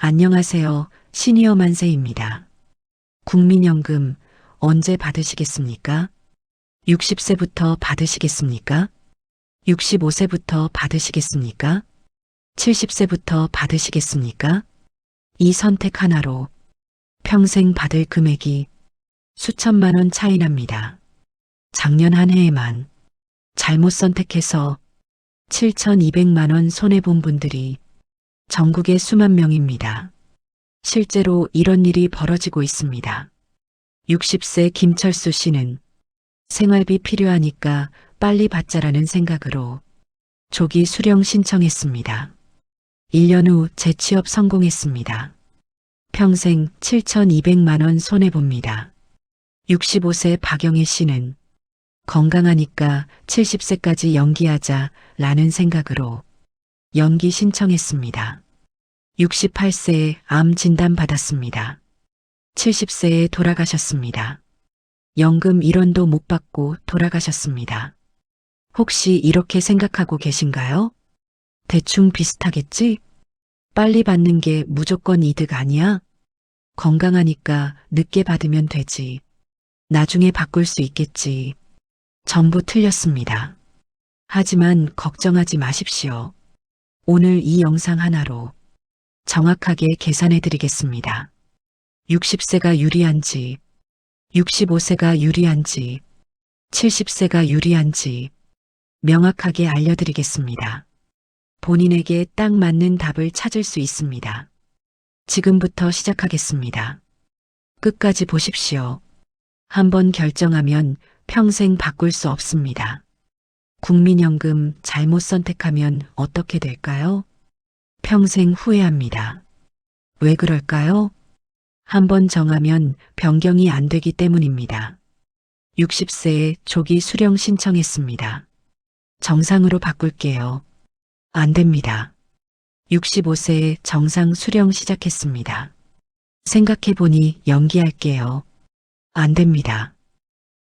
안녕하세요. 시니어 만세입니다. 국민연금 언제 받으시겠습니까? 60세부터 받으시겠습니까? 65세부터 받으시겠습니까? 70세부터 받으시겠습니까? 이 선택 하나로 평생 받을 금액이 수천만 원 차이 납니다. 작년 한 해에만 잘못 선택해서 7,200만 원 손해본 분들이 전국에 수만 명입니다. 실제로 이런 일이 벌어지고 있습니다. 60세 김철수 씨는 생활비 필요하니까 빨리 받자라는 생각으로 조기 수령 신청했습니다. 1년 후 재취업 성공했습니다. 평생 7,200만 원 손해봅니다. 65세 박영애 씨는 건강하니까 70세까지 연기하자 라는 생각으로 연기 신청했습니다. 68세에 암 진단 받았습니다. 70세에 돌아가셨습니다. 연금 1원도 못 받고 돌아가셨습니다. 혹시 이렇게 생각하고 계신가요? 대충 비슷하겠지? 빨리 받는 게 무조건 이득 아니야? 건강하니까 늦게 받으면 되지. 나중에 바꿀 수 있겠지. 전부 틀렸습니다. 하지만 걱정하지 마십시오. 오늘 이 영상 하나로 정확하게 계산해 드리겠습니다. 60세가 유리한지, 65세가 유리한지, 70세가 유리한지 명확하게 알려드리겠습니다. 본인에게 딱 맞는 답을 찾을 수 있습니다. 지금부터 시작하겠습니다. 끝까지 보십시오. 한번 결정하면 평생 바꿀 수 없습니다. 국민연금 잘못 선택하면 어떻게 될까요? 평생 후회합니다. 왜 그럴까요? 한번 정하면 변경이 안 되기 때문입니다. 60세에 조기 수령 신청했습니다. 정상으로 바꿀게요. 안 됩니다. 65세에 정상 수령 시작했습니다. 생각해보니 연기할게요. 안 됩니다.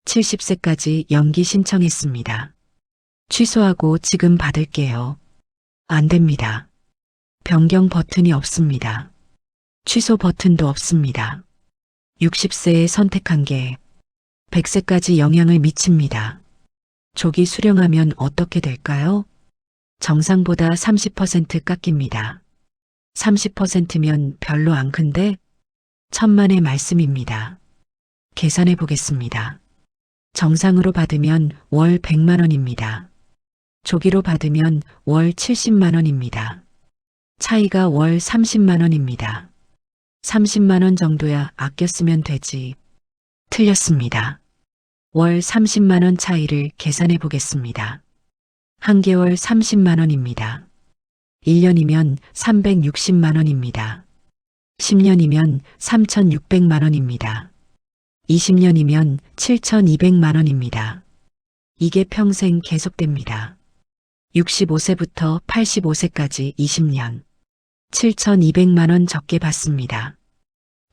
70세까지 연기 신청했습니다. 취소하고 지금 받을게요. 안 됩니다. 변경 버튼이 없습니다. 취소 버튼도 없습니다. 60세에 선택한 게 100세까지 영향을 미칩니다. 조기 수령하면 어떻게 될까요? 정상보다 30% 깎입니다. 30%면 별로 안 큰데 천만의 말씀입니다. 계산해 보겠습니다. 정상으로 받으면 월 100만 원입니다. 조기로 받으면 월 70만 원입니다. 차이가 월 30만 원입니다. 30만 원 정도야 아껴 쓰면 되지. 틀렸습니다. 월 30만 원 차이를 계산해 보겠습니다. 한 개월 30만 원입니다. 1년이면 360만 원입니다. 10년이면 3,600만 원입니다. 20년이면 7,200만 원입니다. 이게 평생 계속됩니다. 65세부터 85세까지 20년. 7,200만 원 적게 받습니다.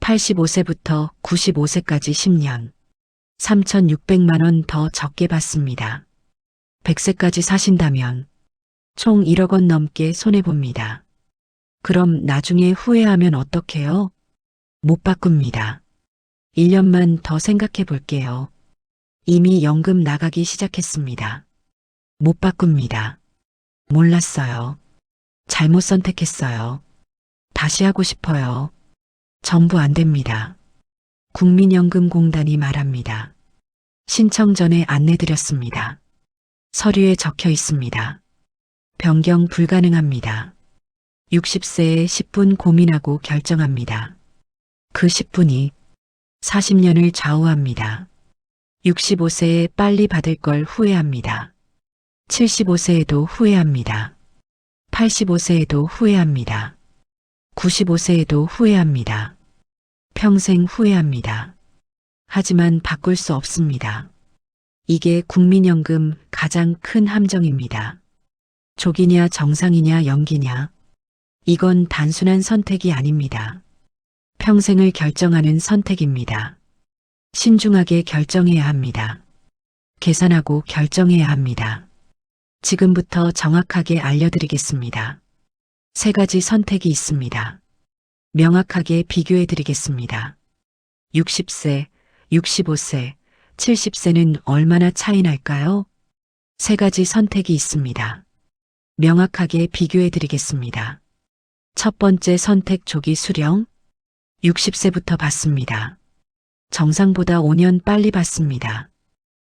85세부터 95세까지 10년. 3,600만 원 더 적게 받습니다. 100세까지 사신다면 총 1억 원 넘게 손해봅니다. 그럼 나중에 후회하면 어떡해요? 못 바꿉니다. 1년만 더 생각해 볼게요. 이미 연금 나가기 시작했습니다. 못 바꿉니다. 몰랐어요. 잘못 선택했어요. 다시 하고 싶어요. 전부 안 됩니다. 국민연금공단이 말합니다. 신청 전에 안내드렸습니다. 서류에 적혀 있습니다. 변경 불가능합니다. 60세에 10분 고민하고 결정합니다. 그 10분이 40년을 좌우합니다. 65세에 빨리 받을 걸 후회합니다. 75세에도 후회합니다. 85세에도 후회합니다. 95세에도 후회합니다. 평생 후회합니다. 하지만 바꿀 수 없습니다. 이게 국민연금 가장 큰 함정입니다. 조기냐 정상이냐 연기냐. 이건 단순한 선택이 아닙니다. 평생을 결정하는 선택입니다. 신중하게 결정해야 합니다. 계산하고 결정해야 합니다. 지금부터 정확하게 알려드리겠습니다. 세 가지 선택이 있습니다. 명확하게 비교해 드리겠습니다. 60세, 65세, 70세는 얼마나 차이 날까요? 세 가지 선택이 있습니다. 명확하게 비교해 드리겠습니다. 첫 번째 선택 조기 수령. 60세부터 받습니다. 정상보다 5년 빨리 받습니다.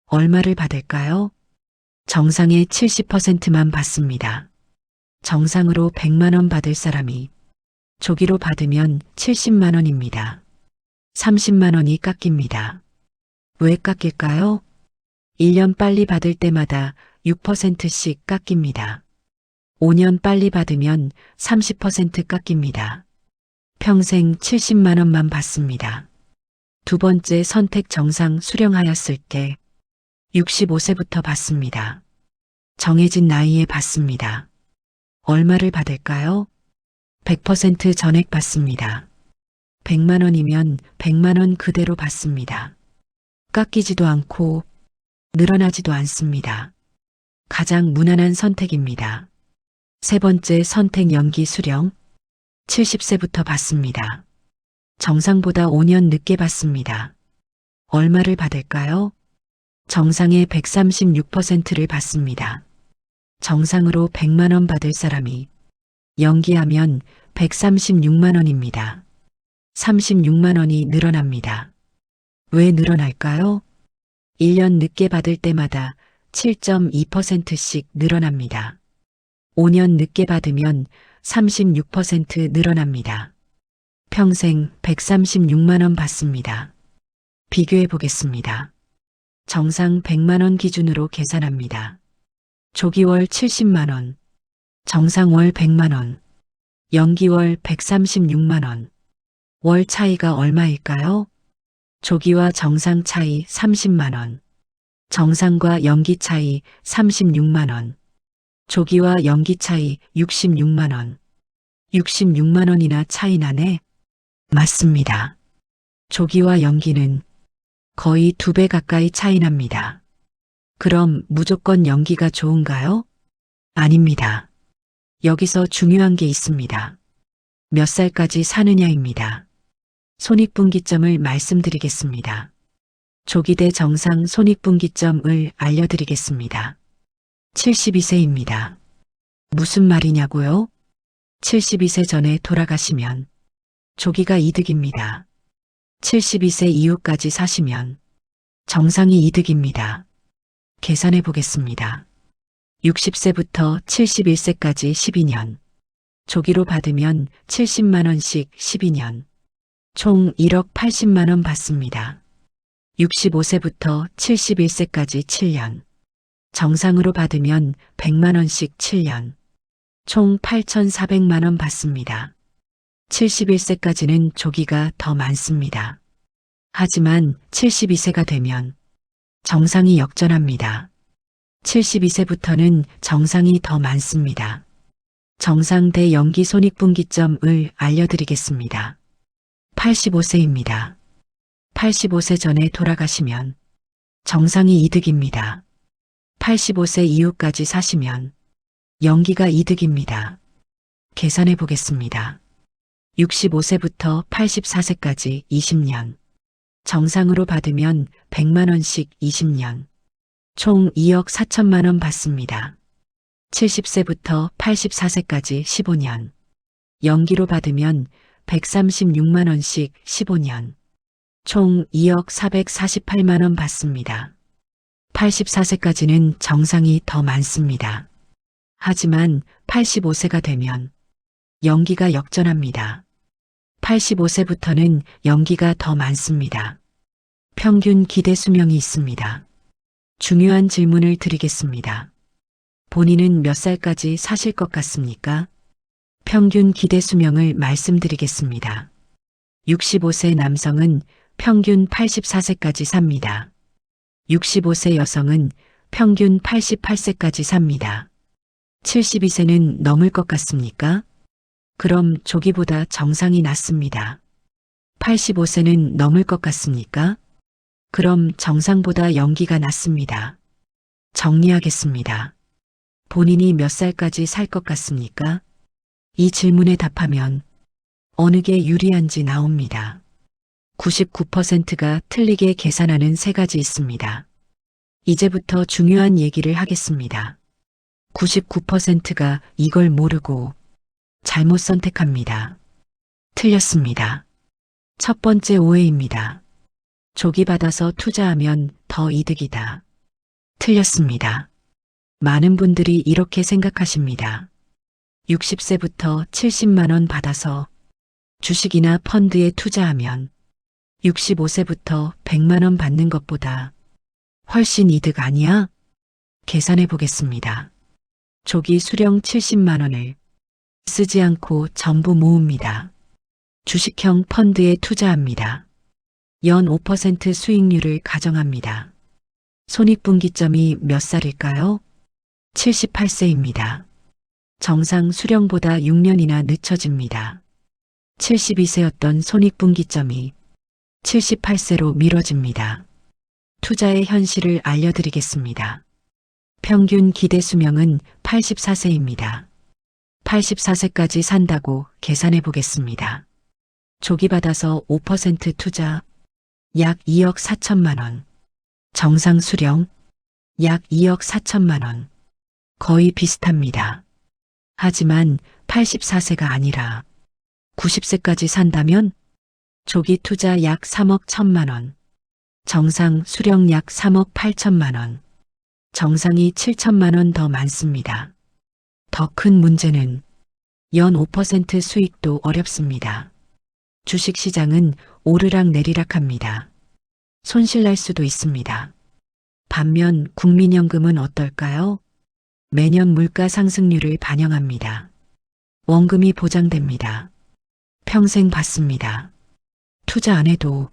얼마를 받을까요? 정상의 70%만 받습니다. 정상으로 100만 원 받을 사람이 조기로 받으면 70만 원입니다. 30만 원이 깎입니다. 왜 깎일까요? 1년 빨리 받을 때마다 6%씩 깎입니다. 5년 빨리 받으면 30% 깎입니다. 평생 70만 원만 받습니다. 두 번째 선택 정상 수령하였을 때 65세부터 받습니다. 정해진 나이에 받습니다. 얼마를 받을까요? 100% 전액 받습니다. 100만 원이면 100만 원 그대로 받습니다. 깎이지도 않고 늘어나지도 않습니다. 가장 무난한 선택입니다. 세 번째 선택 연기 수령. 70세부터 받습니다. 정상보다 5년 늦게 받습니다. 얼마를 받을까요? 정상의 136%를 받습니다. 정상으로 100만 원 받을 사람이 연기하면 136만 원입니다. 36만 원이 늘어납니다. 왜 늘어날까요? 1년 늦게 받을 때마다 7.2%씩 늘어납니다. 5년 늦게 받으면 36% 늘어납니다. 평생 136만 원 받습니다. 비교해 보겠습니다. 정상 100만 원 기준으로 계산합니다. 조기월 70만 원, 정상월 100만 원, 연기월 136만 원. 월 차이가 얼마일까요? 조기와 정상 차이 30만 원, 정상과 연기 차이 36만 원, 조기와 연기 차이 66만 원. 66만 원이나 차이 나네? 맞습니다. 조기와 연기는 거의 2배 가까이 차이 납니다. 그럼 무조건 연기가 좋은가요? 아닙니다. 여기서 중요한 게 있습니다. 몇 살까지 사느냐입니다. 손익분기점을 말씀드리겠습니다. 조기 대 정상 손익분기점을 알려드리겠습니다. 72세입니다. 무슨 말이냐고요? 72세 전에 돌아가시면 조기가 이득입니다. 72세 이후까지 사시면 정상이 이득입니다. 계산해 보겠습니다. 60세부터 71세까지 12년. 조기로 받으면 70만 원씩 12년. 총 1억 80만 원 받습니다. 65세부터 71세까지 7년. 정상으로 받으면 100만 원씩 7년. 총 8,400만 원 받습니다. 71세까지는 조기가 더 많습니다. 하지만 72세가 되면 정상이 역전합니다. 72세부터는 정상이 더 많습니다. 정상 대 연기 손익분기점을 알려드리겠습니다. 85세입니다. 85세 전에 돌아가시면 정상이 이득입니다. 85세 이후까지 사시면 연기가 이득입니다. 계산해 보겠습니다. 65세부터 84세까지 20년. 정상으로 받으면 100만 원씩 20년. 총 2억 4천만 원 받습니다. 70세부터 84세까지 15년. 연기로 받으면 136만 원씩 15년. 총 2억 448만 원 받습니다. 84세까지는 정상이 더 많습니다. 하지만 85세가 되면 연기가 역전합니다. 85세부터는 연기가 더 많습니다. 평균 기대 수명이 있습니다. 중요한 질문을 드리겠습니다. 본인은 몇 살까지 사실 것 같습니까? 평균 기대 수명을 말씀드리겠습니다. 65세 남성은 평균 84세까지 삽니다. 65세 여성은 평균 88세까지 삽니다. 72세는 넘을 것 같습니까? 그럼 조기보다 정상이 낫습니다. 85세는 넘을 것 같습니까? 그럼 정상보다 연기가 낫습니다. 정리하겠습니다. 본인이 몇 살까지 살 것 같습니까? 이 질문에 답하면 어느 게 유리한지 나옵니다. 99%가 틀리게 계산하는 세 가지 있습니다. 이제부터 중요한 얘기를 하겠습니다. 99%가 이걸 모르고 잘못 선택합니다. 틀렸습니다. 첫 번째 오해입니다. 조기 받아서 투자하면 더 이득이다. 틀렸습니다. 많은 분들이 이렇게 생각하십니다. 60세부터 70만 원 받아서 주식이나 펀드에 투자하면 65세부터 100만 원 받는 것보다 훨씬 이득 아니야? 계산해 보겠습니다. 조기 수령 70만 원을 쓰지 않고 전부 모읍니다. 주식형 펀드에 투자합니다. 연 5% 수익률을 가정합니다. 손익분기점이 몇 살일까요? 78세입니다. 정상 수령보다 6년이나 늦춰집니다. 72세였던 손익분기점이 78세로 미뤄집니다. 투자의 현실을 알려드리겠습니다. 평균 기대 수명은 84세입니다. 84세까지 산다고 계산해 보겠습니다. 조기 받아서 5% 투자 약 2억 4천만 원. 정상 수령 약 2억 4천만 원. 거의 비슷합니다. 하지만 84세가 아니라 90세까지 산다면 조기 투자 약 3억 1천만 원. 정상 수령 약 3억 8천만 원. 정상이 7천만 원 더 많습니다. 더 큰 문제는 연 5% 수익도 어렵습니다. 주식시장은 오르락 내리락 합니다. 손실날 수도 있습니다. 반면 국민연금은 어떨까요? 매년 물가 상승률을 반영합니다. 원금이 보장됩니다. 평생 받습니다. 투자 안 해도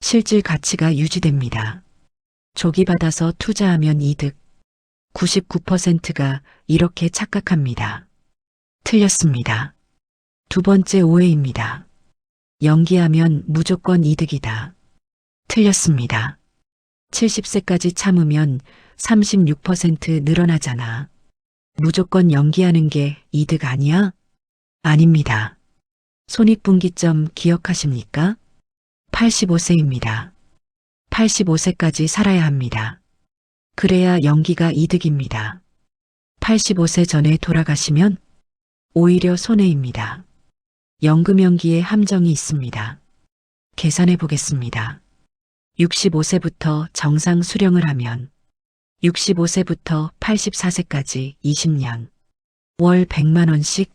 실질 가치가 유지됩니다. 조기 받아서 투자하면 이득. 99%가 이렇게 착각합니다. 틀렸습니다. 두 번째 오해입니다. 연기하면 무조건 이득이다. 틀렸습니다. 70세까지 참으면 36% 늘어나잖아. 무조건 연기하는 게 이득 아니야? 아닙니다. 손익분기점 기억하십니까? 85세입니다. 85세까지 살아야 합니다. 그래야 연기가 이득입니다. 85세 전에 돌아가시면 오히려 손해입니다. 연금 연기에 함정이 있습니다. 계산해 보겠습니다. 65세부터 정상 수령을 하면 65세부터 84세까지 20년 월 100만 원씩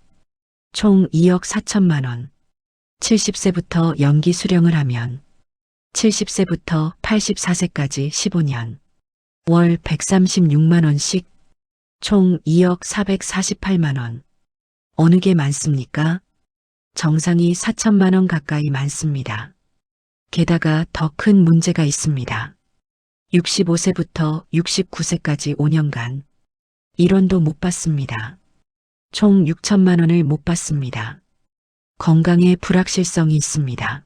총 2억 4천만 원. 70세부터 연기 수령을 하면 70세부터 84세까지 15년 월 136만 원씩 총 2억 448만 원. 어느 게 많습니까? 정상이 4천만 원 가까이 많습니다. 게다가 더 큰 문제가 있습니다. 65세부터 69세까지 5년간 1원도 못 받습니다. 총 6천만 원을 못 받습니다. 건강에 불확실성이 있습니다.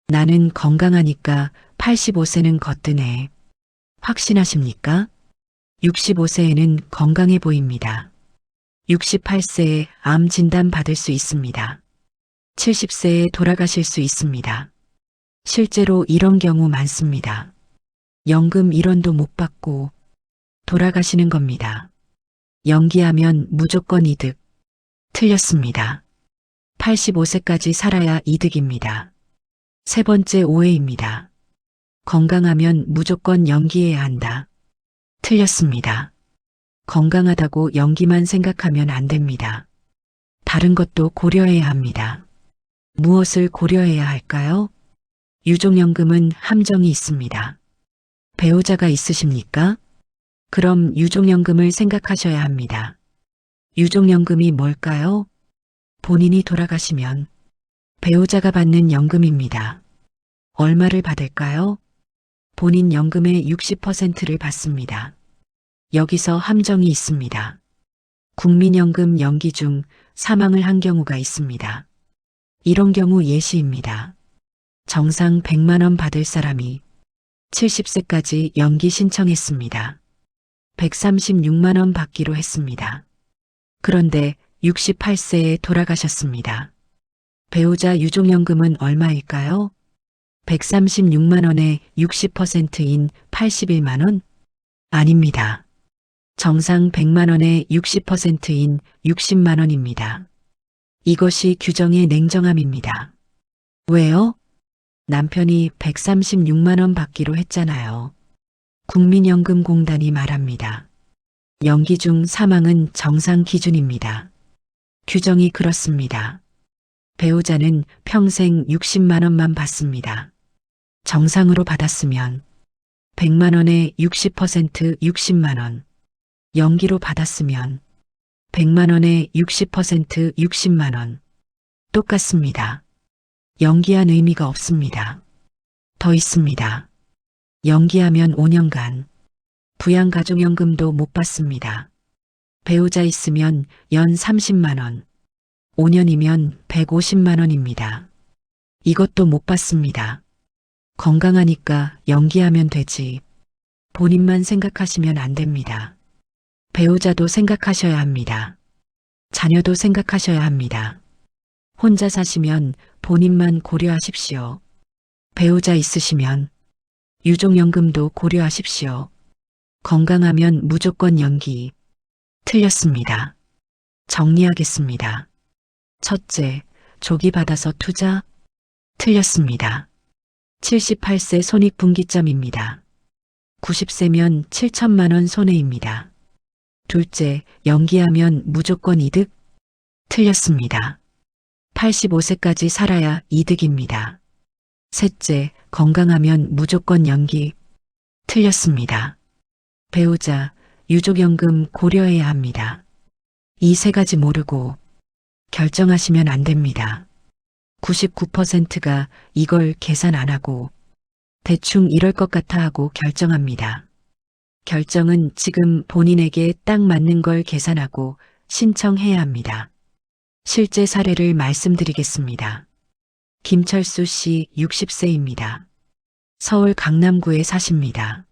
나는 건강하니까 85세는 거뜬해. 확신하십니까? 65세에는 건강해 보입니다. 68세에 암 진단 받을 수 있습니다. 70세에 돌아가실 수 있습니다. 실제로 이런 경우 많습니다. 연금 1원도 못 받고 돌아가시는 겁니다. 연기하면 무조건 이득. 틀렸습니다. 85세까지 살아야 이득입니다. 세 번째 오해입니다. 건강하면 무조건 연기해야 한다. 틀렸습니다. 건강하다고 연기만 생각하면 안 됩니다. 다른 것도 고려해야 합니다. 무엇을 고려해야 할까요? 유족연금은 함정이 있습니다. 배우자가 있으십니까? 그럼 유족연금을 생각하셔야 합니다. 유족연금이 뭘까요? 본인이 돌아가시면 배우자가 받는 연금입니다. 얼마를 받을까요? 본인 연금의 60%를 받습니다. 여기서 함정이 있습니다. 국민연금 연기 중 사망을 한 경우가 있습니다. 이런 경우 예시입니다. 정상 100만 원 받을 사람이 70세까지 연기 신청했습니다. 136만 원 받기로 했습니다. 그런데 68세에 돌아가셨습니다. 배우자 유족연금은 얼마일까요? 136만 원에 60%인 81만 원? 아닙니다. 정상 100만 원에 60%인 60만 원입니다. 이것이 규정의 냉정함입니다. 왜요? 남편이 136만 원 받기로 했잖아요. 국민연금공단이 말합니다. 연기 중 사망은 정상 기준입니다. 규정이 그렇습니다. 배우자는 평생 60만 원만 받습니다. 정상으로 받았으면 100만 원에 60% 60만 원, 연기로 받았으면 100만 원에 60% 60만 원. 똑같습니다. 연기한 의미가 없습니다. 더 있습니다. 연기하면 5년간 부양가족연금도 못 받습니다. 배우자 있으면 연 30만 원, 5년이면 150만 원입니다. 이것도 못 받습니다. 건강하니까 연기하면 되지. 본인만 생각하시면 안 됩니다. 배우자도 생각하셔야 합니다. 자녀도 생각하셔야 합니다. 혼자 사시면 본인만 고려하십시오. 배우자 있으시면 유족연금도 고려하십시오. 건강하면 무조건 연기. 틀렸습니다. 정리하겠습니다. 첫째, 조기 받아서 투자. 틀렸습니다. 78세 손익분기점입니다. 90세면 7천만 원 손해입니다. 둘째, 연기하면 무조건 이득? 틀렸습니다. 85세까지 살아야 이득입니다. 셋째, 건강하면 무조건 연기? 틀렸습니다. 배우자, 유족연금 고려해야 합니다. 이 세 가지 모르고 결정하시면 안 됩니다. 99%가 이걸 계산 안 하고 대충 이럴 것 같아 하고 결정합니다. 결정은 지금 본인에게 딱 맞는 걸 계산하고 신청해야 합니다. 실제 사례를 말씀드리겠습니다. 김철수 씨 60세입니다. 서울 강남구에 사십니다.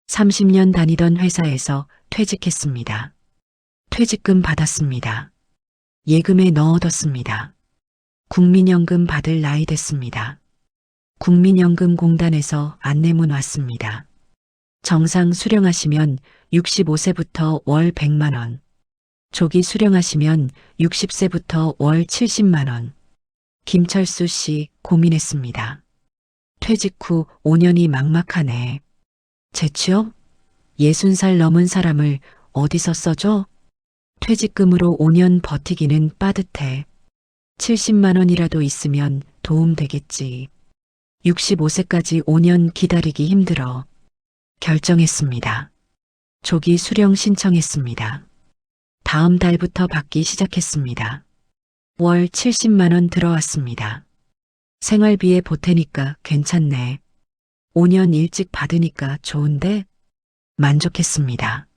30년 다니던 회사에서 퇴직했습니다. 퇴직금 받았습니다. 예금에 넣어뒀습니다. 국민연금 받을 나이 됐습니다. 국민연금공단에서 안내문 왔습니다. 정상 수령하시면 65세부터 월 100만 원, 조기 수령하시면 60세부터 월 70만 원. 김철수 씨 고민했습니다. 퇴직 후 5년이 막막하네. 재취업? 60살 넘은 사람을 어디서 써줘? 퇴직금으로 5년 버티기는 빠듯해. 70만 원이라도 있으면 도움 되겠지. 65세까지 5년 기다리기 힘들어. 결정했습니다. 조기 수령 신청했습니다. 다음 달부터 받기 시작했습니다. 월 70만 원 들어왔습니다. 생활비에 보태니까 괜찮네. 5년 일찍 받으니까 좋은데? 만족했습니다.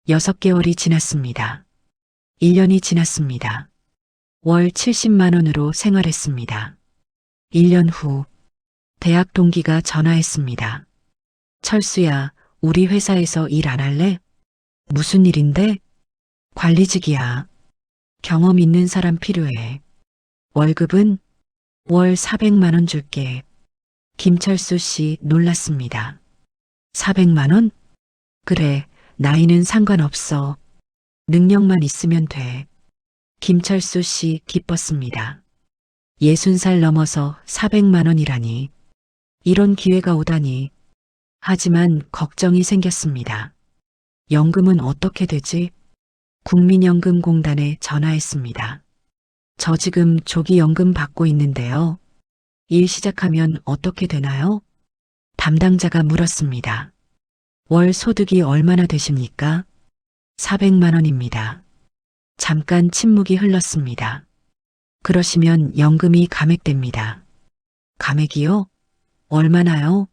6개월이 지났습니다. 1년이 지났습니다. 월 70만 원으로 생활했습니다. 1년 후 대학 동기가 전화했습니다. 철수야, 우리 회사에서 일 안 할래? 무슨 일인데? 관리직이야. 경험 있는 사람 필요해. 월급은 월 400만 원 줄게. 김철수 씨 놀랐습니다. 400만 원? 그래, 나이는 상관없어. 능력만 있으면 돼. 김철수 씨 기뻤습니다. 60살 넘어서 400만 원이라니. 이런 기회가 오다니. 하지만 걱정이 생겼습니다. 연금은 어떻게 되지? 국민연금공단에 전화했습니다. 저 지금 조기연금 받고 있는데요. 일 시작하면 어떻게 되나요? 담당자가 물었습니다. 월 소득이 얼마나 되십니까? 400만 원입니다. 잠깐 침묵이 흘렀습니다. 그러시면 연금이 감액됩니다. 감액이요? 얼마나요?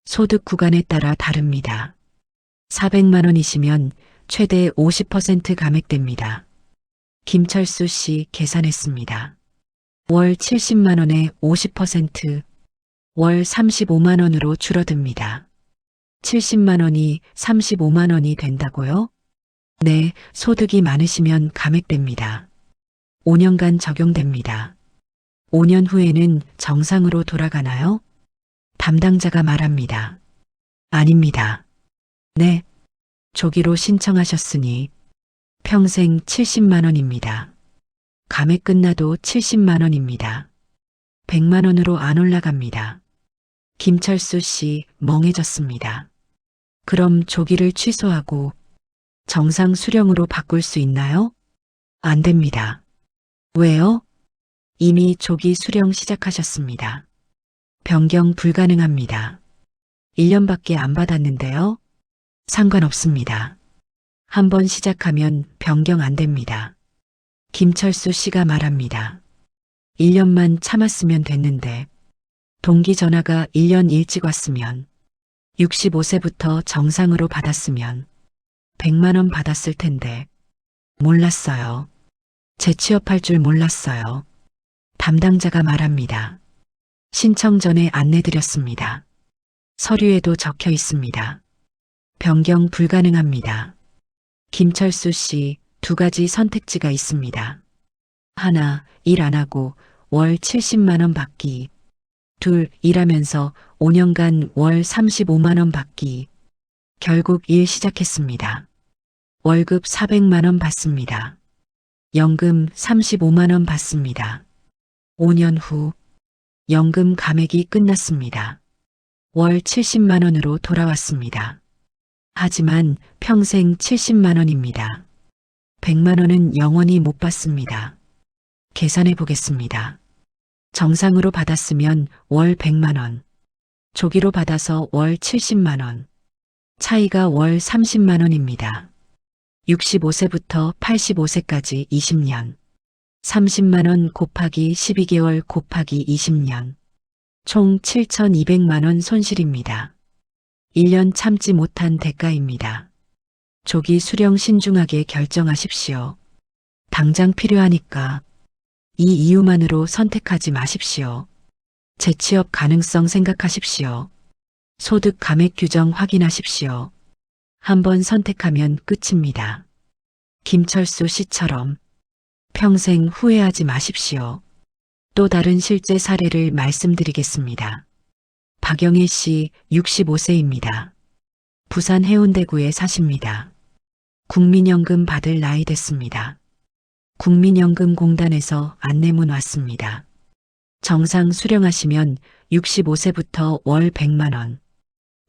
소득 구간에 따라 다릅니다. 400만 원이시면 최대 50% 감액됩니다. 김철수 씨 계산했습니다. 월 70만 원에 50%, 월 35만 원으로 줄어듭니다. 70만 원이 35만 원이 된다고요? 네, 소득이 많으시면 감액됩니다. 5년간 적용됩니다. 5년 후에는 정상으로 돌아가나요? 담당자가 말합니다. 아닙니다. 네, 조기로 신청하셨으니 평생 70만 원입니다. 감액 끝나도 70만 원입니다. 100만 원으로 안 올라갑니다. 김철수 씨 멍해졌습니다. 그럼 조기를 취소하고 정상 수령으로 바꿀 수 있나요? 안 됩니다. 왜요? 이미 조기 수령 시작하셨습니다. 변경 불가능합니다. 1년밖에 안 받았는데요. 상관없습니다. 한번 시작하면 변경 안 됩니다. 김철수 씨가 말합니다. 1년만 참았으면 됐는데 동기 전화가 1년 일찍 왔으면 65세부터 정상으로 받았으면 100만 원 받았을 텐데 몰랐어요. 재취업할 줄 몰랐어요. 담당자가 말합니다. 신청 전에 안내드렸습니다. 서류에도 적혀 있습니다. 변경 불가능합니다. 김철수 씨 2가지 선택지가 있습니다. 하나, 일 안 하고 월 70만 원 받기. 둘, 일하면서 5년간 월 35만 원 받기. 결국 일 시작했습니다. 월급 400만 원 받습니다. 연금 35만 원 받습니다. 5년 후 연금 감액이 끝났습니다. 월 70만 원으로 돌아왔습니다. 하지만 평생 70만 원입니다. 100만 원은 영원히 못 받습니다. 계산해 보겠습니다. 정상으로 받았으면 월 100만 원, 조기로 받아서 월 70만 원, 차이가 월 30만 원입니다. 65세부터 85세까지 20년, 30만 원 곱하기 12개월 곱하기 20년, 총 7,200만 원 손실입니다. 1년 참지 못한 대가입니다. 조기 수령 신중하게 결정하십시오. 당장 필요하니까 이 이유만으로 선택하지 마십시오. 재취업 가능성 생각하십시오. 소득 감액 규정 확인하십시오. 한번 선택하면 끝입니다. 김철수 씨처럼 평생 후회하지 마십시오. 또 다른 실제 사례를 말씀드리겠습니다. 박영애 씨 65세입니다. 부산 해운대구에 사십니다. 국민연금 받을 나이 됐습니다. 국민연금공단에서 안내문 왔습니다. 정상 수령하시면 65세부터 월 100만 원,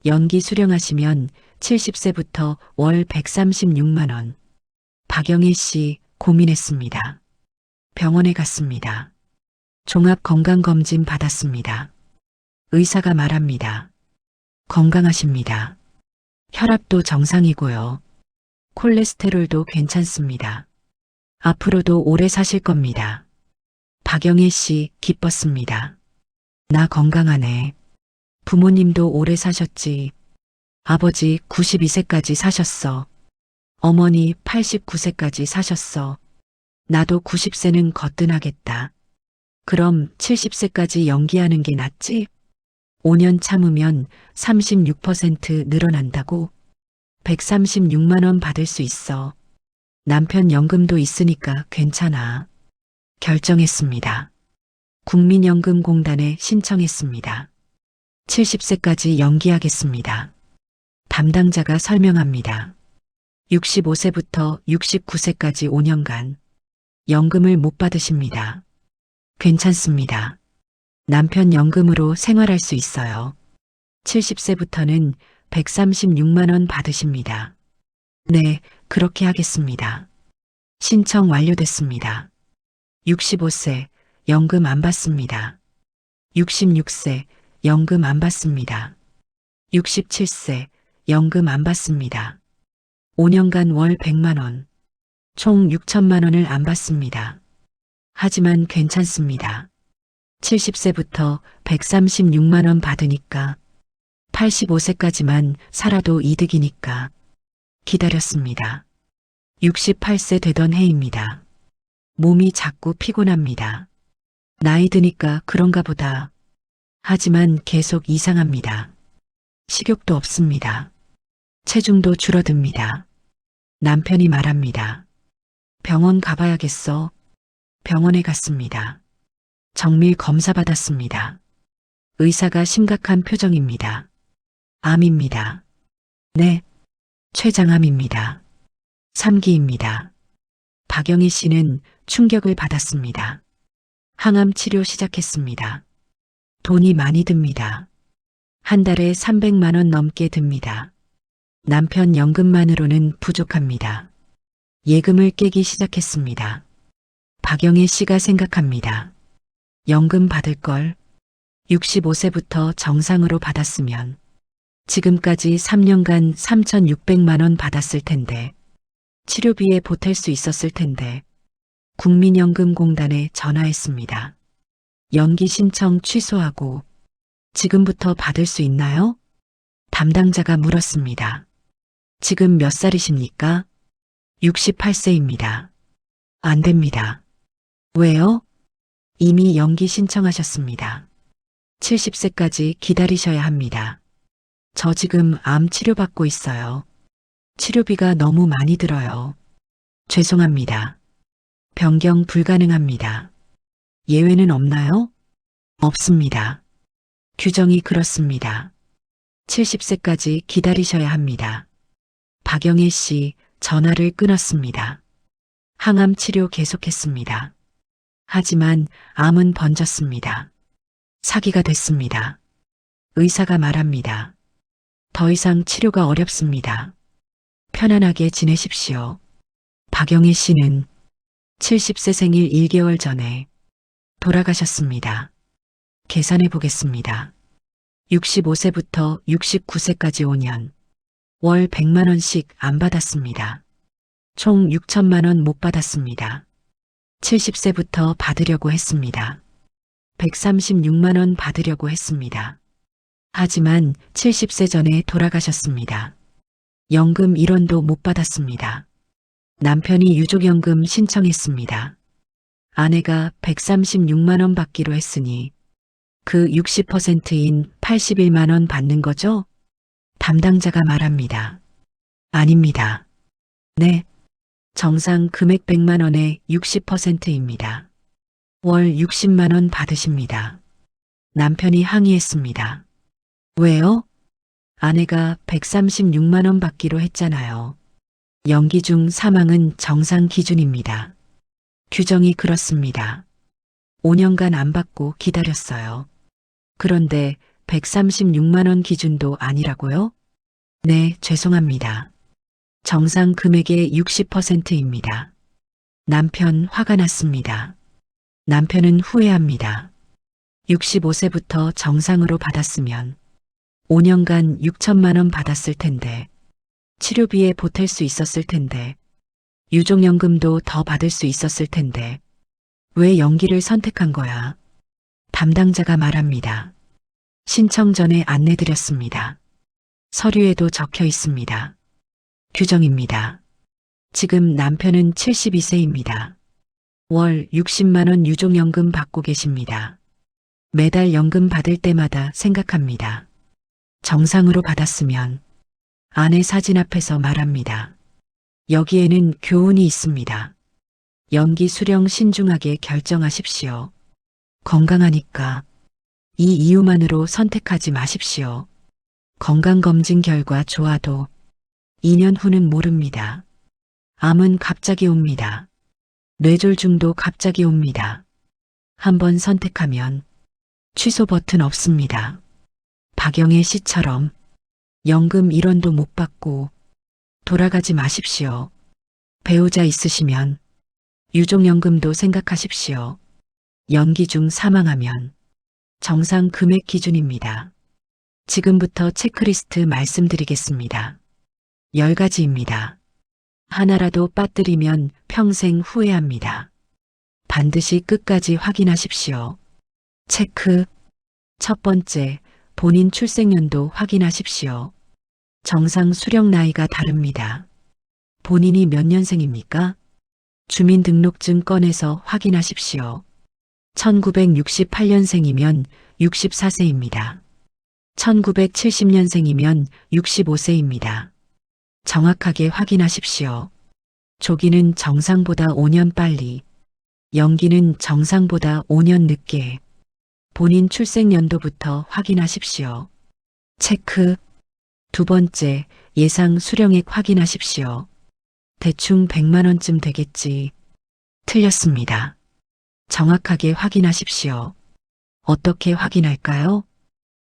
연기 수령하시면 70세부터 월 136만 원. 박영애 씨 고민했습니다. 병원에 갔습니다. 종합건강검진 받았습니다. 의사가 말합니다. 건강하십니다. 혈압도 정상이고요. 콜레스테롤도 괜찮습니다. 앞으로도 오래 사실 겁니다. 박영애 씨 기뻤습니다. 나 건강하네. 부모님도 오래 사셨지. 아버지 92세까지 사셨어. 어머니 89세까지 사셨어. 나도 90세는 거뜬하겠다. 그럼 70세까지 연기하는 게 낫지? 5년 참으면 36% 늘어난다고? 136만 원 받을 수 있어. 남편 연금도 있으니까 괜찮아. 결정했습니다. 국민연금공단에 신청했습니다. 70세까지 연기하겠습니다. 담당자가 설명합니다. 65세부터 69세까지 5년간 연금을 못 받으십니다. 괜찮습니다. 남편 연금으로 생활할 수 있어요. 70세부터는 136만 원 받으십니다. 네, 그렇게 하겠습니다. 신청 완료됐습니다. 65세 연금 안 받습니다. 66세 연금 안 받습니다. 67세 연금 안 받습니다. 5년간 월 100만 원, 총 6천만 원을 안 받습니다. 하지만 괜찮습니다. 70세부터 136만 원 받으니까 85세까지만 살아도 이득이니까 기다렸습니다. 68세 되던 해입니다. 몸이 자꾸 피곤합니다. 나이 드니까 그런가 보다. 하지만 계속 이상합니다. 식욕도 없습니다. 체중도 줄어듭니다. 남편이 말합니다. 병원 가봐야겠어. 병원에 갔습니다. 정밀 검사 받았습니다. 의사가 심각한 표정입니다. 암입니다. 네, 췌장암입니다. 3기입니다. 박영희 씨는 충격을 받았습니다. 항암 치료 시작했습니다. 돈이 많이 듭니다. 한 달에 300만 원 넘게 듭니다. 남편 연금만으로는 부족합니다. 예금을 깨기 시작했습니다. 박영희 씨가 생각합니다. 연금 받을 걸 65세부터 정상으로 받았으면 지금까지 3년간 3,600만 원 받았을 텐데 치료비에 보탤 수 있었을 텐데 국민연금공단에 전화했습니다. 연기 신청 취소하고 지금부터 받을 수 있나요? 담당자가 물었습니다. 지금 몇 살이십니까? 68세입니다. 안 됩니다. 왜요? 이미 연기 신청하셨습니다. 70세까지 기다리셔야 합니다. 저 지금 암 치료받고 있어요. 치료비가 너무 많이 들어요. 죄송합니다. 변경 불가능합니다. 예외는 없나요? 없습니다. 규정이 그렇습니다. 70세까지 기다리셔야 합니다. 박영애 씨 전화를 끊었습니다. 항암 치료 계속했습니다. 하지만 암은 번졌습니다. 사기가 됐습니다. 의사가 말합니다. 더 이상 치료가 어렵습니다. 편안하게 지내십시오. 박영애 씨는 70세 생일 1개월 전에 돌아가셨습니다. 계산해 보겠습니다. 65세부터 69세까지 5년, 월 100만 원씩 안 받았습니다. 총 6천만 원 못 받았습니다. 70세부터 받으려고 했습니다. 136만 원 받으려고 했습니다. 하지만 70세 전에 돌아가셨습니다. 연금 1원도 못 받았습니다. 남편이 유족연금 신청했습니다. 아내가 136만 원 받기로 했으니 그 60%인 81만 원 받는 거죠? 담당자가 말합니다. 아닙니다. 네. 정상 금액 100만 원의 60%입니다. 월 60만 원 받으십니다. 남편이 항의했습니다. 왜요? 아내가 136만 원 받기로 했잖아요. 연기 중 사망은 정상 기준입니다. 규정이 그렇습니다. 5년간 안 받고 기다렸어요. 그런데 136만 원 기준도 아니라고요? 네, 죄송합니다. 정상 금액의 60%입니다. 남편 화가 났습니다. 남편은 후회합니다. 65세부터 정상으로 받았으면 5년간 6천만 원 받았을 텐데 치료비에 보탤 수 있었을 텐데 유족연금도 더 받을 수 있었을 텐데 왜 연기를 선택한 거야? 담당자가 말합니다. 신청 전에 안내드렸습니다. 서류에도 적혀 있습니다. 규정입니다. 지금 남편은 72세입니다. 월 60만 원 유족연금 받고 계십니다. 매달 연금 받을 때마다 생각합니다. 정상으로 받았으면 아내 사진 앞에서 말합니다. 여기에는 교훈이 있습니다. 연기 수령 신중하게 결정하십시오. 건강하니까 이 이유만으로 선택하지 마십시오. 건강검진 결과 좋아도 2년 후는 모릅니다. 암은 갑자기 옵니다. 뇌졸중도 갑자기 옵니다. 한번 선택하면 취소 버튼 없습니다. 박영애 씨처럼 연금 1원도 못 받고 돌아가지 마십시오. 배우자 있으시면 유족연금도 생각하십시오. 연기 중 사망하면 정상 금액 기준입니다. 지금부터 체크리스트 말씀드리겠습니다. 10가지입니다. 하나라도 빠뜨리면 평생 후회합니다. 반드시 끝까지 확인하십시오. 체크. 첫 번째, 본인 출생연도 확인하십시오. 정상 수령 나이가 다릅니다. 본인이 몇 년생입니까? 주민등록증 꺼내서 확인하십시오. 1968년생이면 64세입니다. 1970년생이면 65세입니다. 정확하게 확인하십시오. 조기는 정상보다 5년 빨리, 연기는 정상보다 5년 늦게 본인 출생연도부터 확인하십시오. 체크. 두 번째, 예상 수령액 확인하십시오. 대충 100만 원쯤 되겠지. 틀렸습니다. 정확하게 확인하십시오. 어떻게 확인할까요?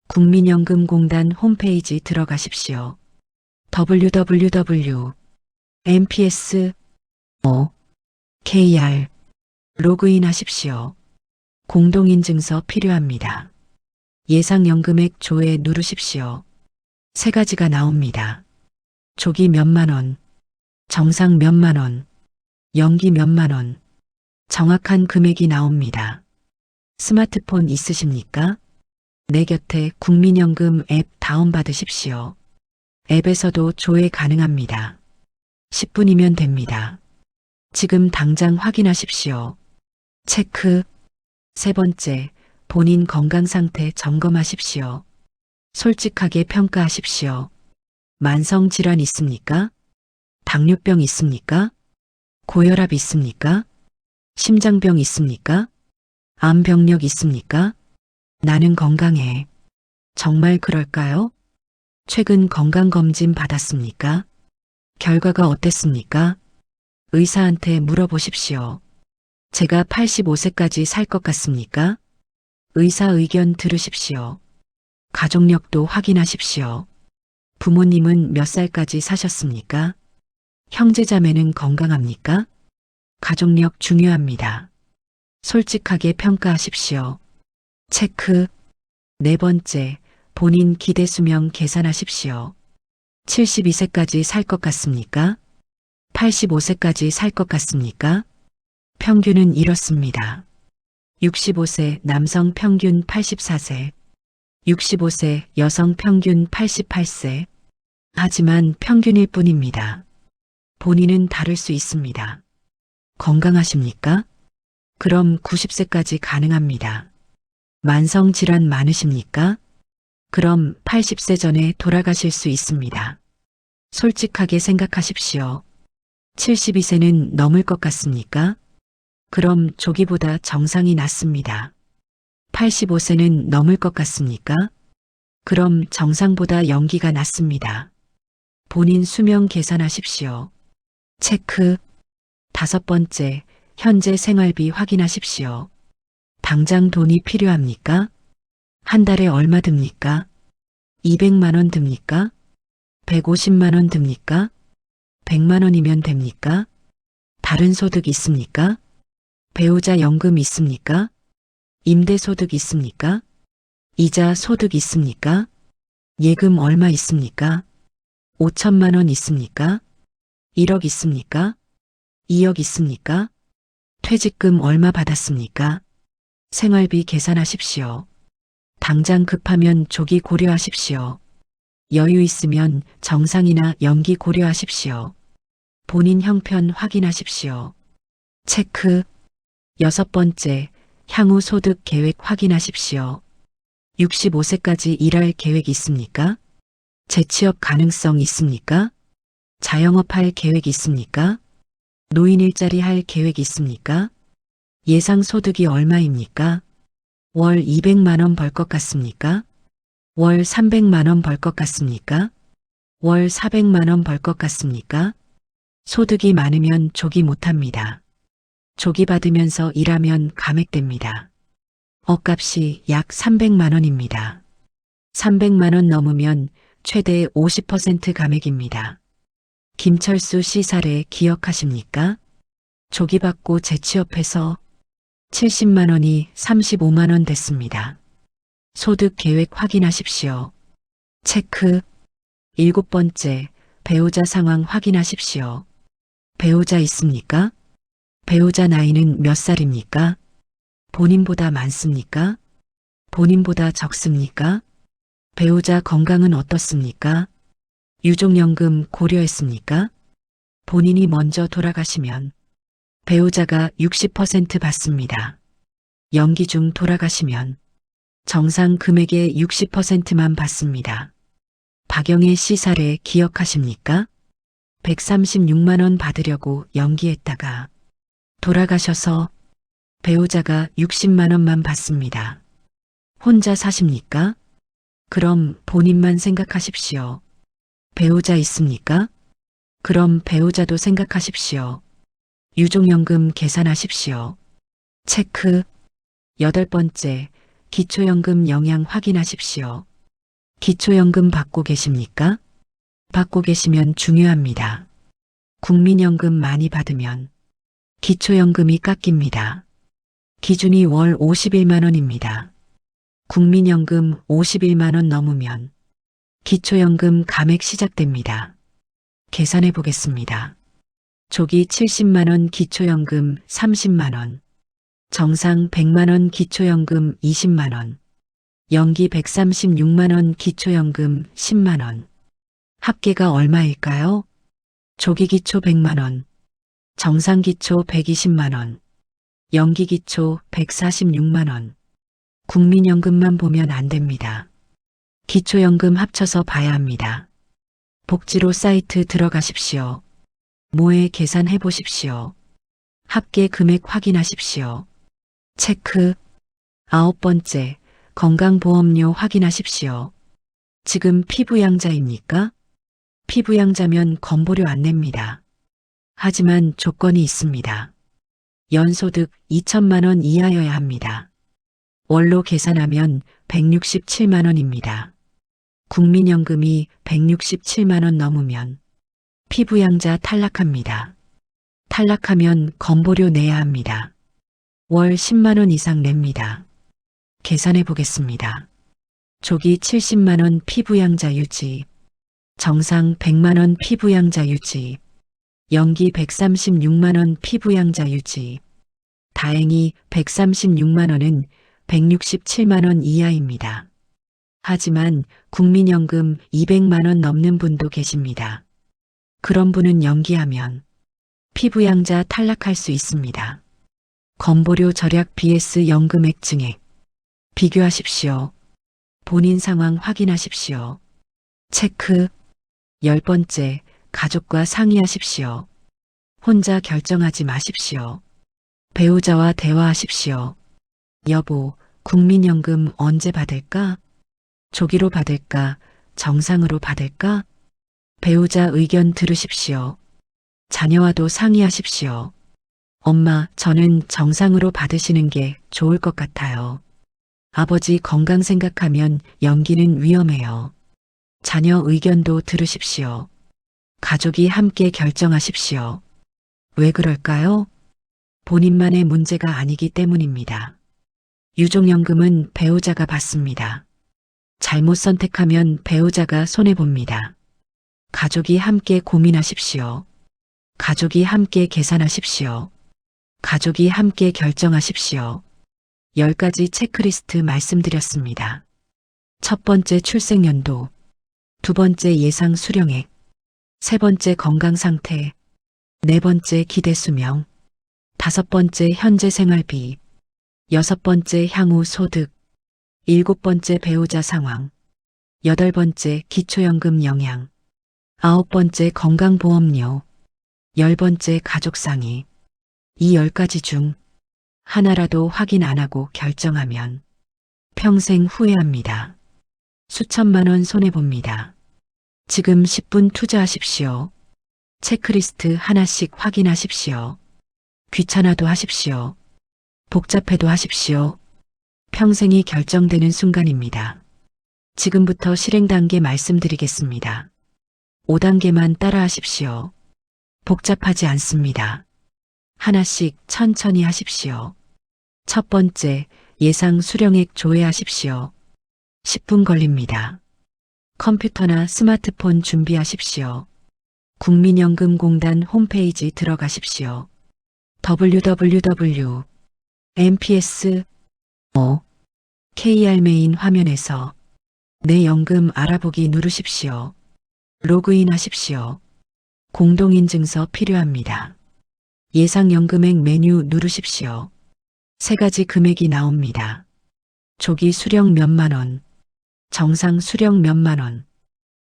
국민연금공단 홈페이지 들어가십시오. www.mps.kr 로그인 하십시오. 공동인증서 필요합니다. 예상연금액 조회 누르십시오. 세 가지가 나옵니다. 조기 몇만 원, 정상 몇만 원, 연기 몇만 원, 정확한 금액이 나옵니다. 스마트폰 있으십니까? 내 곁에 국민연금 앱 다운받으십시오. 앱에서도 조회 가능합니다. 10분이면 됩니다. 지금 당장 확인하십시오. 체크. 세 번째, 본인 건강 상태 점검하십시오. 솔직하게 평가하십시오. 만성 질환 있습니까? 당뇨병 있습니까? 고혈압 있습니까? 심장병 있습니까? 암 병력 있습니까? 나는 건강해. 정말 그럴까요? 최근 건강검진 받았습니까? 결과가 어땠습니까? 의사한테 물어보십시오. 제가 85세까지 살 것 같습니까? 의사 의견 들으십시오. 가족력도 확인하십시오. 부모님은 몇 살까지 사셨습니까? 형제자매는 건강합니까? 가족력 중요합니다. 솔직하게 평가하십시오. 체크. 네 번째, 본인 기대 수명 계산하십시오. 72세까지 살 것 같습니까? 85세까지 살 것 같습니까? 평균은 이렇습니다. 65세 남성 평균 84세, 65세 여성 평균 88세. 하지만 평균일 뿐입니다. 본인은 다를 수 있습니다. 건강하십니까? 그럼 90세까지 가능합니다. 만성 질환 많으십니까? 그럼 80세 전에 돌아가실 수 있습니다. 솔직하게 생각하십시오. 72세는 넘을 것 같습니까? 그럼 조기보다 정상이 낫습니다. 85세는 넘을 것 같습니까? 그럼 정상보다 연기가 낫습니다. 본인 수명 계산하십시오. 체크. 다섯 번째, 현재 생활비 확인하십시오. 당장 돈이 필요합니까? 한 달에 얼마 듭니까? 200만 원 듭니까? 150만 원 듭니까? 100만 원이면 됩니까? 다른 소득 있습니까? 배우자 연금 있습니까? 임대소득 있습니까? 이자 소득 있습니까? 예금 얼마 있습니까? 5천만 원 있습니까? 1억 있습니까? 2억 있습니까? 퇴직금 얼마 받았습니까? 생활비 계산하십시오. 당장 급하면 조기 고려하십시오. 여유 있으면 정상이나 연기 고려하십시오. 본인 형편 확인하십시오. 체크. 여섯 번째, 향후 소득 계획 확인하십시오. 65세까지 일할 계획 있습니까? 재취업 가능성 있습니까? 자영업할 계획 있습니까? 노인 일자리 할 계획 있습니까? 예상 소득이 얼마입니까? 월 200만 원 벌 것 같습니까? 월 300만 원 벌 것 같습니까? 월 400만 원 벌 것 같습니까? 소득이 많으면 조기 못합니다. 조기 받으면서 일하면 감액됩니다. 억값이 약 300만 원입니다. 300만 원 넘으면 최대 50% 감액입니다. 김철수 씨 사례 기억하십니까? 조기 받고 재취업해서 70만 원이 35만 원 됐습니다. 소득 계획 확인하십시오. 체크. 일곱 번째, 배우자 상황 확인하십시오. 배우자 있습니까? 배우자 나이는 몇 살입니까? 본인보다 많습니까? 본인보다 적습니까? 배우자 건강은 어떻습니까? 유족연금 고려했습니까? 본인이 먼저 돌아가시면 배우자가 60% 받습니다. 연기 중 돌아가시면 정상 금액의 60%만 받습니다. 박영애 씨 사례 기억하십니까? 136만 원 받으려고 연기했다가 돌아가셔서 배우자가 60만 원만 받습니다. 혼자 사십니까? 그럼 본인만 생각하십시오. 배우자 있습니까? 그럼 배우자도 생각하십시오. 유족연금 계산하십시오. 체크. 8번째, 기초연금 영양 확인하십시오. 기초연금 받고 계십니까? 받고 계시면 중요합니다. 국민연금 많이 받으면 기초연금이 깎입니다. 기준이 월 51만 원입니다. 국민연금 51만 원 넘으면 기초연금 감액 시작됩니다. 계산해 보겠습니다. 조기 70만 원 기초연금 30만 원, 정상 100만 원 기초연금 20만 원, 연기 136만 원 기초연금 10만 원. 합계가 얼마일까요? 조기 기초 100만 원, 정상 기초 120만 원, 연기 기초 146만 원. 국민연금만 보면 안 됩니다. 기초연금 합쳐서 봐야 합니다. 복지로 사이트 들어가십시오. 모에 계산해 보십시오. 합계 금액 확인하십시오. 체크. 9번째, 건강보험료 확인하십시오. 지금 피부양자입니까? 피부양자면 건보료 안 냅니다. 하지만 조건이 있습니다. 연소득 2천만 원 이하여야 합니다. 월로 계산하면 167만 원입니다. 국민연금이 167만 원 넘으면 피부양자 탈락합니다. 탈락하면 건보료 내야 합니다. 월 10만 원 이상 냅니다. 계산해 보겠습니다. 조기 70만 원 피부양자 유지, 정상 100만 원 피부양자 유지, 연기 136만 원 피부양자 유지. 다행히 136만 원은 167만 원 이하입니다. 하지만 국민연금 200만 원 넘는 분도 계십니다. 그런 분은 연기하면 피부양자 탈락할 수 있습니다. 건보료 절약 vs 연금액 증액. 비교하십시오. 본인 상황 확인하십시오. 체크. 10번째, 가족과 상의하십시오. 혼자 결정하지 마십시오. 배우자와 대화하십시오. 여보, 국민연금 언제 받을까? 조기로 받을까? 정상으로 받을까? 배우자 의견 들으십시오. 자녀와도 상의하십시오. 엄마, 저는 정상으로 받으시는 게 좋을 것 같아요. 아버지 건강 생각하면 연기는 위험해요. 자녀 의견도 들으십시오. 가족이 함께 결정하십시오. 왜 그럴까요? 본인만의 문제가 아니기 때문입니다. 유족연금은 배우자가 받습니다. 잘못 선택하면 배우자가 손해봅니다. 가족이 함께 고민하십시오. 가족이 함께 계산하십시오. 가족이 함께 결정하십시오. 10가지 체크리스트 말씀드렸습니다. 첫 번째 출생연도, 두 번째 예상 수령액, 세 번째 건강 상태, 네 번째 기대 수명, 다섯 번째 현재 생활비, 여섯 번째 향후 소득, 일곱 번째 배우자 상황, 여덟 번째 기초연금 영양, 아홉 번째 건강보험료, 열 번째 가족상의. 이 10가지 중 하나라도 확인 안 하고 결정하면 평생 후회합니다. 수천만 원 손해봅니다. 지금 10분 투자하십시오. 체크리스트 하나씩 확인하십시오. 귀찮아도 하십시오. 복잡해도 하십시오. 평생이 결정되는 순간입니다. 지금부터 실행 단계 말씀드리겠습니다. 5단계만 따라하십시오. 복잡하지 않습니다. 하나씩 천천히 하십시오. 첫 번째, 예상 수령액 조회하십시오. 10분 걸립니다. 컴퓨터나 스마트폰 준비하십시오. 국민연금공단 홈페이지 들어가십시오. www.mps KR 메인 화면에서 내 연금 알아보기 누르십시오. 로그인 하십시오. 공동인증서 필요합니다. 예상연금액 메뉴 누르십시오. 세 가지 금액이 나옵니다. 조기 수령 몇만 원, 정상 수령 몇만 원,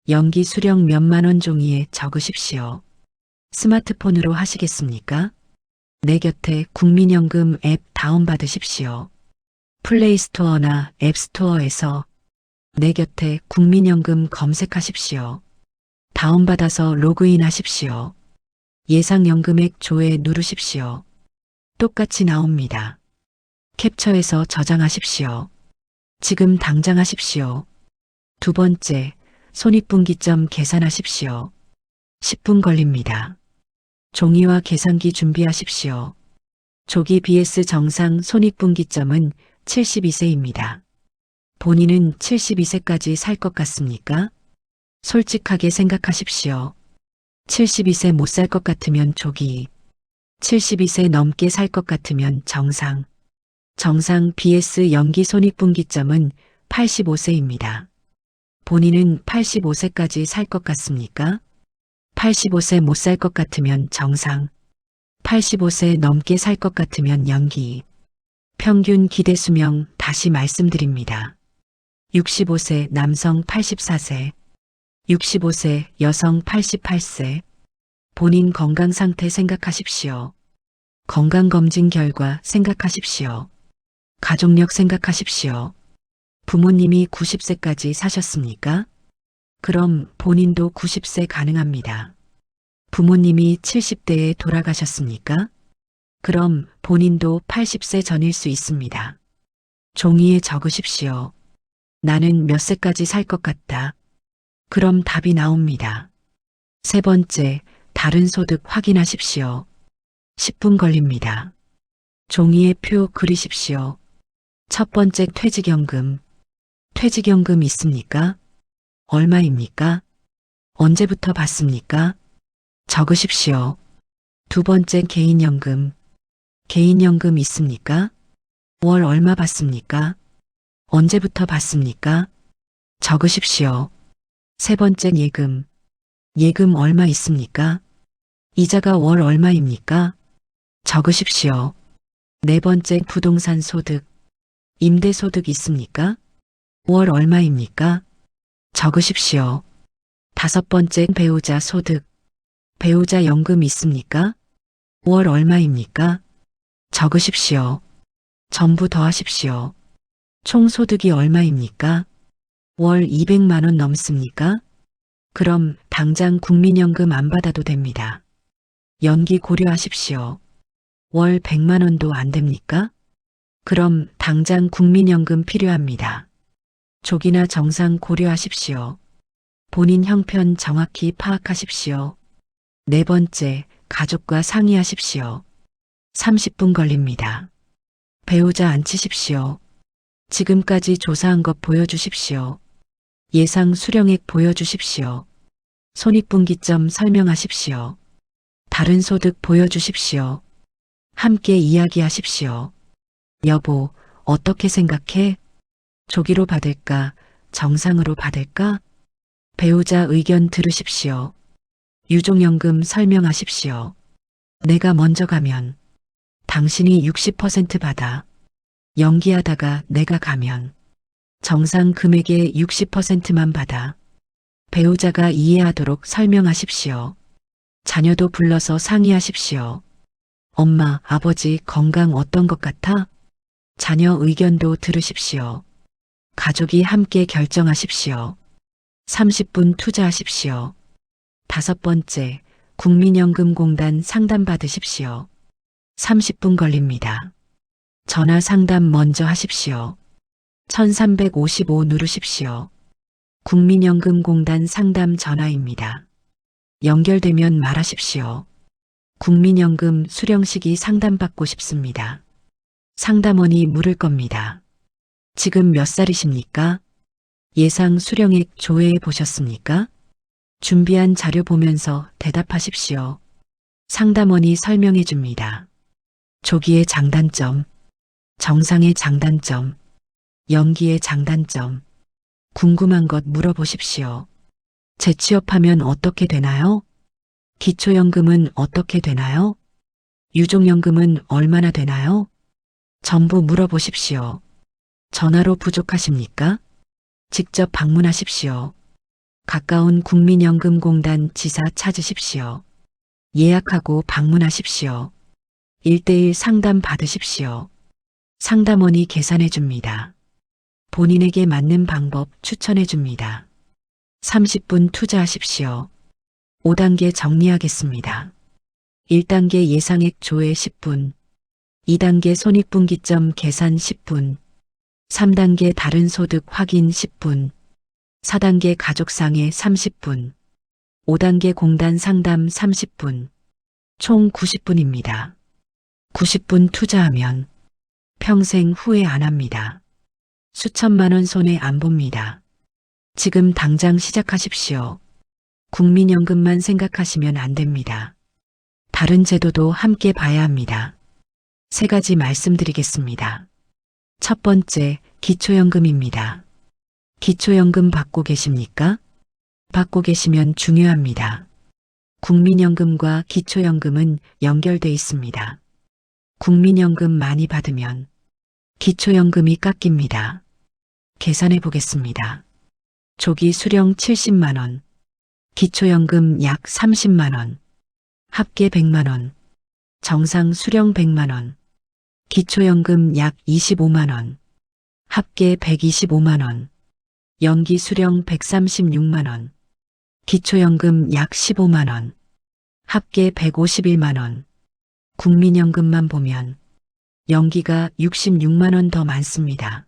연기 수령 몇만 원 종이에 적으십시오. 스마트폰으로 하시겠습니까? 내 곁에 국민연금 앱 다운받으십시오. 플레이스토어나 앱스토어에서 내 곁에 국민연금 검색하십시오. 다운받아서 로그인하십시오. 예상연금액 조회 누르십시오. 똑같이 나옵니다. 캡처해서 저장하십시오. 지금 당장 하십시오. 두 번째, 손익분기점 계산하십시오. 10분 걸립니다. 종이와 계산기 준비하십시오. 조기 BS 정상 손익분기점은 72세입니다. 본인은 72세까지 살 것 같습니까? 솔직하게 생각하십시오. 72세 못 살 것 같으면 조기, 72세 넘게 살 것 같으면 정상. 정상 BS 연기 손익분기점은 85세입니다. 본인은 85세까지 살 것 같습니까? 85세 못 살 것 같으면 정상. 85세 넘게 살 것 같으면 연기. 평균 기대 수명 다시 말씀드립니다. 65세 남성 84세, 65세 여성 88세. 본인 건강 상태 생각하십시오. 건강검진 결과 생각하십시오. 가족력 생각하십시오. 부모님이 90세까지 사셨습니까? 그럼 본인도 90세 가능합니다. 부모님이 70대에 돌아가셨습니까? 그럼 본인도 80세 전일 수 있습니다. 종이에 적으십시오. 나는 몇 세까지 살 것 같다. 그럼 답이 나옵니다. 세 번째, 다른 소득 확인하십시오. 10분 걸립니다. 종이에 표 그리십시오. 첫 번째 퇴직연금. 퇴직연금 있습니까? 얼마입니까? 언제부터 받습니까? 적으십시오. 두 번째 개인연금. 개인연금 있습니까? 월 얼마 받습니까? 언제부터 받습니까? 적으십시오. 세 번째 예금. 예금 얼마 있습니까? 이자가 월 얼마입니까? 적으십시오. 네 번째 부동산 소득. 임대소득 있습니까? 월 얼마입니까? 적으십시오. 다섯 번째 배우자 소득. 배우자 연금 있습니까? 월 얼마입니까? 적으십시오. 전부 더하십시오. 총 소득이 얼마입니까? 월 200만 원 넘습니까? 그럼 당장 국민연금 안 받아도 됩니다. 연기 고려하십시오. 월 100만 원도 안 됩니까? 그럼 당장 국민연금 필요합니다. 조기나 정상 고려하십시오. 본인 형편 정확히 파악하십시오. 네 번째, 가족과 상의하십시오. 30분 걸립니다. 배우자 앉히십시오. 지금까지 조사한 것 보여주십시오. 예상 수령액 보여주십시오. 손익분기점 설명하십시오. 다른 소득 보여주십시오. 함께 이야기하십시오. 여보, 어떻게 생각해? 조기로 받을까? 정상으로 받을까? 배우자 의견 들으십시오. 유족연금 설명하십시오. 내가 먼저 가면 당신이 60% 받아. 연기하다가 내가 가면 정상 금액의 60%만 받아. 배우자가 이해하도록 설명하십시오. 자녀도 불러서 상의하십시오. 엄마, 아버지 건강 어떤 것 같아? 자녀 의견도 들으십시오. 가족이 함께 결정하십시오. 30분 투자하십시오. 다섯 번째, 국민연금공단 상담 받으십시오. 30분 걸립니다. 전화 상담 먼저 하십시오. 1355 누르십시오. 국민연금공단 상담 전화입니다. 연결되면 말하십시오. 국민연금 수령시기 상담받고 싶습니다. 상담원이 물을 겁니다. 지금 몇 살이십니까? 예상 수령액 조회해 보셨습니까? 준비한 자료 보면서 대답하십시오. 상담원이 설명해 줍니다. 조기의 장단점, 정상의 장단점, 연기의 장단점, 궁금한 것 물어보십시오. 재취업하면 어떻게 되나요? 기초연금은 어떻게 되나요? 유족연금은 얼마나 되나요? 전부 물어보십시오. 전화로 부족하십니까? 직접 방문하십시오. 가까운 국민연금공단 지사 찾으십시오. 예약하고 방문하십시오. 1대1 상담 받으십시오. 상담원이 계산해 줍니다. 본인에게 맞는 방법 추천해 줍니다. 30분 투자하십시오. 5단계 정리하겠습니다. 1단계 예상액 조회 10분, 2단계 손익분기점 계산 10분, 3단계 다른 소득 확인 10분, 4단계 가족상해 30분, 5단계 공단 상담 30분, 총 90분입니다. 90분 투자하면 평생 후회 안 합니다. 수천만 원 손해 안 봅니다. 지금 당장 시작하십시오. 국민연금만 생각하시면 안 됩니다. 다른 제도도 함께 봐야 합니다. 3가지 말씀드리겠습니다. 첫 번째, 기초연금입니다. 기초연금 받고 계십니까? 받고 계시면 중요합니다. 국민연금과 기초연금은 연결돼 있습니다. 국민연금 많이 받으면 기초연금이 깎입니다. 계산해 보겠습니다. 조기 수령 70만 원, 기초연금 약 30만 원, 합계 100만 원, 정상 수령 100만 원, 기초연금 약 25만 원, 합계 125만 원, 연기 수령 136만 원, 기초연금 약 15만 원, 합계 151만 원, 국민연금만 보면 연기가 66만 원 더 많습니다.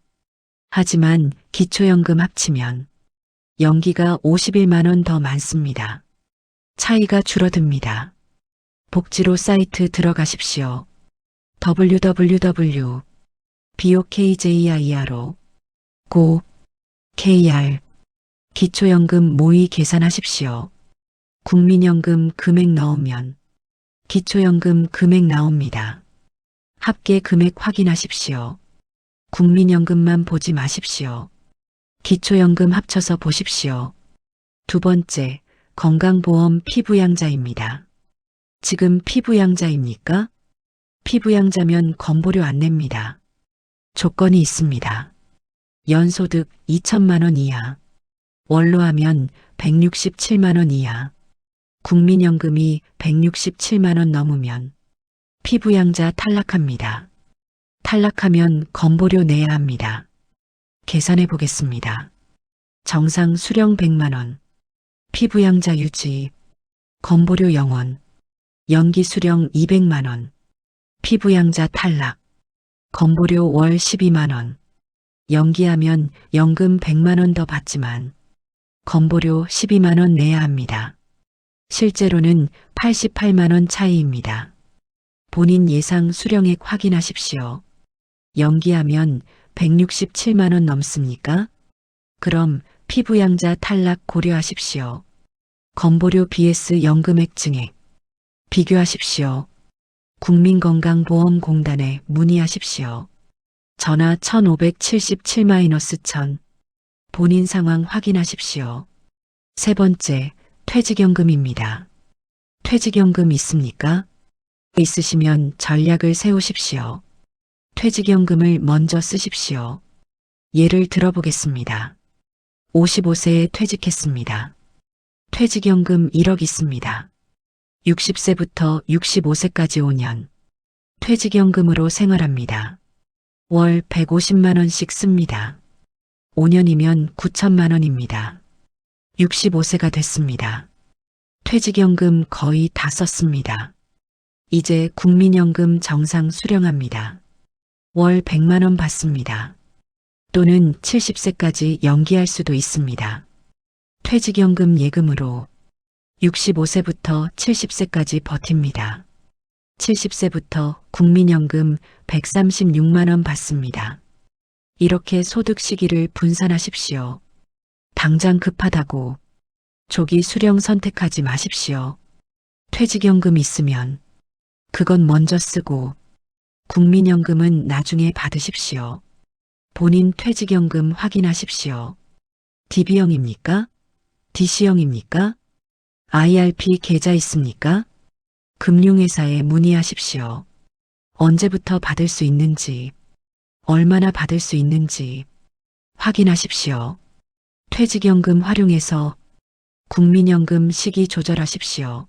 하지만 기초연금 합치면 연기가 51만 원 더 많습니다. 차이가 줄어듭니다. 복지로 사이트 들어가십시오. www.bokjiro 고 KR 기초연금 모의 계산하십시오. 국민연금 금액 넣으면 기초연금 금액 나옵니다. 합계 금액 확인하십시오. 국민연금만 보지 마십시오. 기초연금 합쳐서 보십시오. 두 번째, 건강보험 피부양자입니다. 지금 피부양자입니까? 피부양자면 건보료 안 냅니다. 조건이 있습니다. 연소득 2천만 원 이하, 월로 하면 167만 원 이하, 국민연금이 167만 원 넘으면 피부양자 탈락합니다. 탈락하면 건보료 내야 합니다. 계산해 보겠습니다. 정상 수령 100만 원, 피부양자 유지, 건보료 0원, 연기 수령 200만 원, 피부양자 탈락, 건보료 월 12만 원, 연기하면 연금 100만 원 더 받지만 건보료 12만 원 내야 합니다. 실제로는 88만 원 차이입니다. 본인 예상 수령액 확인하십시오. 연기하면 167만 원 넘습니까? 그럼 피부양자 탈락 고려하십시오. 건보료 vs 연금액 증액 비교하십시오. 국민건강보험공단에 문의하십시오. 전화 1577-1000 본인 상황 확인하십시오. 세 번째, 퇴직연금입니다. 퇴직연금 있습니까? 있으시면 전략을 세우십시오. 퇴직연금을 먼저 쓰십시오. 예를 들어보겠습니다. 55세에 퇴직했습니다. 퇴직연금 1억 있습니다. 60세부터 65세까지 5년 퇴직연금으로 생활합니다. 월 150만 원씩 씁니다. 5년이면 9천만 원입니다. 65세가 됐습니다. 퇴직연금 거의 다 썼습니다. 이제 국민연금 정상 수령합니다. 월 100만 원 받습니다. 또는 70세까지 연기할 수도 있습니다. 퇴직연금 예금으로 65세부터 70세까지 버팁니다. 70세부터 국민연금 136만 원 받습니다. 이렇게 소득 시기를 분산하십시오. 당장 급하다고 조기 수령 선택하지 마십시오. 퇴직연금 있으면 그건 먼저 쓰고 국민연금은 나중에 받으십시오. 본인 퇴직연금 확인하십시오. DB형입니까? DC형입니까? IRP 계좌 있습니까? 금융회사에 문의하십시오. 언제부터 받을 수 있는지, 얼마나 받을 수 있는지 확인하십시오. 퇴직연금 활용해서 국민연금 시기 조절하십시오.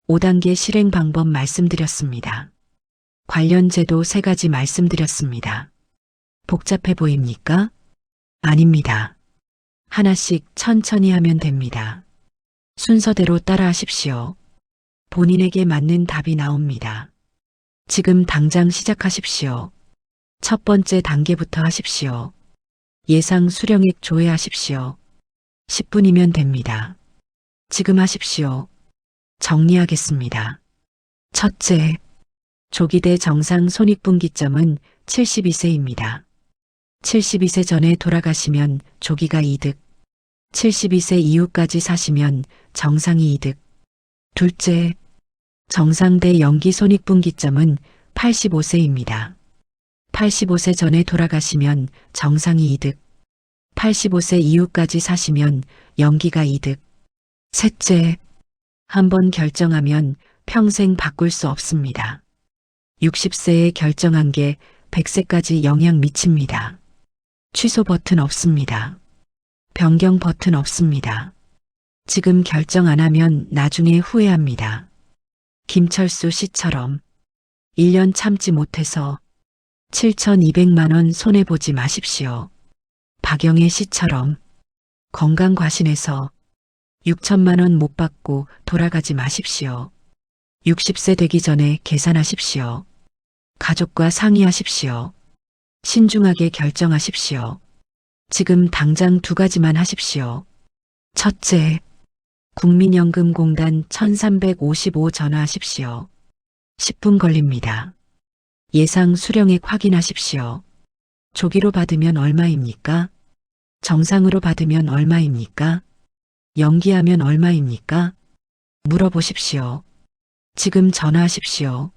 5단계 실행 방법 말씀드렸습니다. 관련 제도 3가지 말씀드렸습니다. 복잡해 보입니까? 아닙니다. 하나씩 천천히 하면 됩니다. 순서대로 따라하십시오. 본인에게 맞는 답이 나옵니다. 지금 당장 시작하십시오. 첫 번째 단계부터 하십시오. 예상 수령액 조회하십시오. 10분이면 됩니다. 지금 하십시오. 정리하겠습니다. 첫째, 조기대 정상 손익분기점은 72세입니다. 72세 전에 돌아가시면 조기가 이득, 72세 이후까지 사시면 정상이 이득. 둘째, 정상대 연기 손익분기점은 85세입니다. 85세 전에 돌아가시면 정상이 이득, 85세 이후까지 사시면 연기가 이득. 셋째, 한번 결정하면 평생 바꿀 수 없습니다. 60세에 결정한 게 100세까지 영향 미칩니다. 취소 버튼 없습니다. 변경 버튼 없습니다. 지금 결정 안 하면 나중에 후회합니다. 김철수 씨처럼 1년 참지 못해서 7,200만 원 손해보지 마십시오. 박영애 씨처럼 건강 과신해서 6천만 원 못 받고 돌아가지 마십시오. 60세 되기 전에 계산하십시오. 가족과 상의하십시오. 신중하게 결정하십시오. 지금 당장 2가지만 하십시오. 첫째, 국민연금공단 1355 전화하십시오. 10분 걸립니다. 예상 수령액 확인하십시오. 조기로 받으면 얼마입니까? 정상으로 받으면 얼마입니까? 연기하면 얼마입니까? 물어보십시오. 지금 전화하십시오.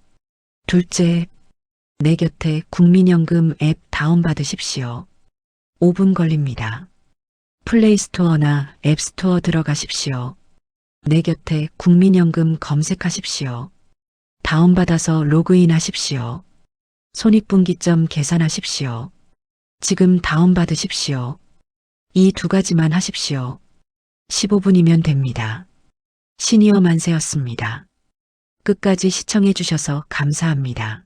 둘째, 내 곁에 국민연금 앱 다운받으십시오. 5분 걸립니다. 플레이스토어나 앱스토어 들어가십시오. 내 곁에 국민연금 검색하십시오. 다운받아서 로그인 하십시오. 손익분기점 계산하십시오. 지금 다운받으십시오. 이 2가지만 하십시오. 15분이면 됩니다. 시니어 만세였습니다. 끝까지 시청해 주셔서 감사합니다.